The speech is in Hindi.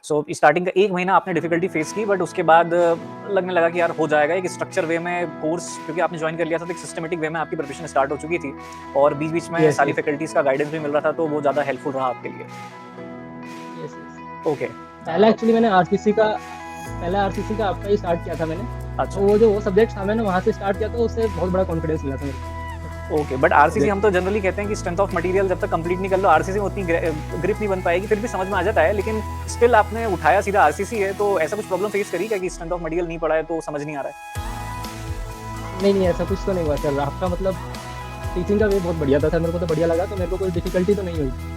सो स्टार्टिंग का 1 महीना आपने डिफिकल्टी फेस की, बट उसके बाद लगने लगा कि यार हो जाएगा। एक स्ट्रक्चर वे में कोर्स क्योंकि आपने जॉइन कर लिया था, तो एक सिस्टमैटिक वे में आपकी प्रिपरेशन स्टार्ट हो चुकी थी और बीच-बीच में यस, सारी यस, फैकल्टीज़ का गाइडेंस भी मिल रहा था, तो वो ज़्यादा हेल्पफुल रहा आपके लिए। Yes, yes. ओके। पहला एक्चुअली मैंने आरसीसी का आपका ही स्टार्ट किया था मैंने। तो अच्छा। वो सब्जेक्ट था मैंने वहाँ से स्टार्ट किया, तो उससे बहुत बड़ा कॉन्फिडेंस मिला था मेरे को ओके, बट उस आरसीसी सब्जेक्ट हम में। तो जनरली कहते हैं कि स्ट्रेंथ ऑफ मटेरियल जब तक कंप्लीट नहीं कर लो, आरसीसी में उतनी ग्रिप नहीं बन पाएगी, फिर भी समझ में आ जाता है। लेकिन स्टिल आपने उठाया सीधा आरसीसी है, तो ऐसा कुछ प्रॉब्लम फेस करी क्या कि स्ट्रेंथ ऑफ मटेरियल नहीं पड़ा है तो समझ नहीं आ रहा है? नहीं, नहीं ऐसा कुछ तो नहीं हुआ सर। आपका मतलब टीचिंग का वे बहुत बढ़िया था सर, मेरे को तो बढ़िया लगा, तो मेरे को कोई डिफिकल्टी तो नहीं हुई।